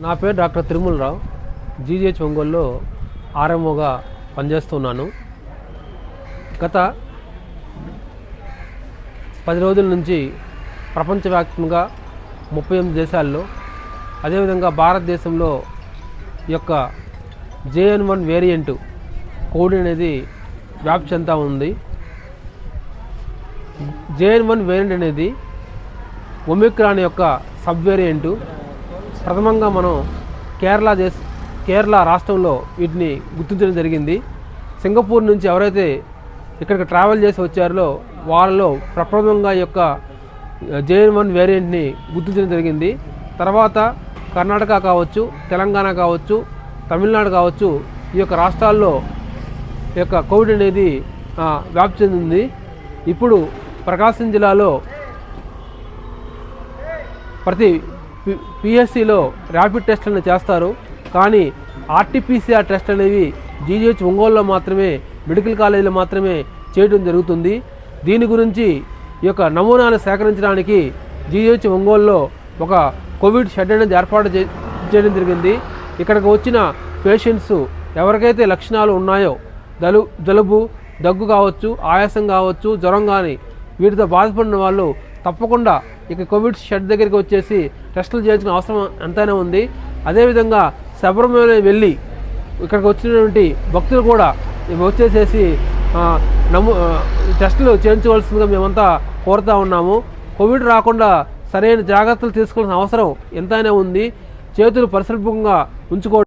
నా పేరు doctor Tirumalarao. GGH ఒంగోలులో ఆర్ఎంఓగా పనిచేస్తున్నాను. గత 10 రోజుల నుంచి ప్రపంచవ్యాప్తంగా 38 దేశాల్లో, అదేవిధంగా భారతదేశంలో ఈ యొక్క JN1 వేరియంటు కోడ్ అనేది వ్యాప్తి చెందుతూ ఉంది. JN1 వేరియంట్ అనేది ఒమిక్రాన్ యొక్క సబ్ వేరియంటు. ప్రథమంగా మనం కేరళ రాష్ట్రంలో వీటిని గుర్తించడం జరిగింది. సింగపూర్ నుంచి ఎవరైతే ఇక్కడికి ట్రావెల్ చేసి వచ్చారో వాళ్ళలో ప్రప్రథమంగా ఈ యొక్క JN1 వేరియంట్ని గుర్తించడం జరిగింది. తర్వాత కర్ణాటక కావచ్చు, తెలంగాణ కావచ్చు, తమిళనాడు కావచ్చు, ఈ యొక్క రాష్ట్రాల్లో ఈ యొక్క కోవిడ్ అనేది వ్యాప్తి చెందింది. ఇప్పుడు ప్రకాశం జిల్లాలో ప్రతి PSCలో ర్యాపిడ్ టెస్టులను చేస్తారు. కానీ RT-PCR టెస్ట్ అనేవి జీజీహెచ్ ఒంగోలులో మాత్రమే, మెడికల్ కాలేజీలో మాత్రమే చేయడం జరుగుతుంది. దీని గురించి ఈ యొక్క నమూనాను సేకరించడానికి జీజీహెచ్ ఒంగోలులో ఒక కోవిడ్ షెడ్ అనేది ఏర్పాటు చేయడం జరిగింది. ఇక్కడికి వచ్చిన పేషెంట్స్ ఎవరికైతే లక్షణాలు ఉన్నాయో, జలుబు, దగ్గు కావచ్చు, ఆయాసం కావచ్చు, జ్వరం కానీ వీటితో బాధపడిన వాళ్ళు తప్పకుండా ఇక కోవిడ్ షెడ్ దగ్గరికి వచ్చేసి టెస్టులు చేయాల్సిన అవసరం ఎంతైనా ఉంది. అదేవిధంగా శబరిమల వెళ్ళి ఇక్కడికి వచ్చినటువంటి భక్తులు కూడా వచ్చేసేసి టెస్టులు చేయించవలసిందిగా మేమంతా కోరుతూ ఉన్నాము. కోవిడ్ రాకుండా సరైన జాగ్రత్తలు తీసుకోవాల్సిన అవసరం ఎంతైనా ఉంది. చేతులు పరిశుభ్రంగా ఉంచుకోవడం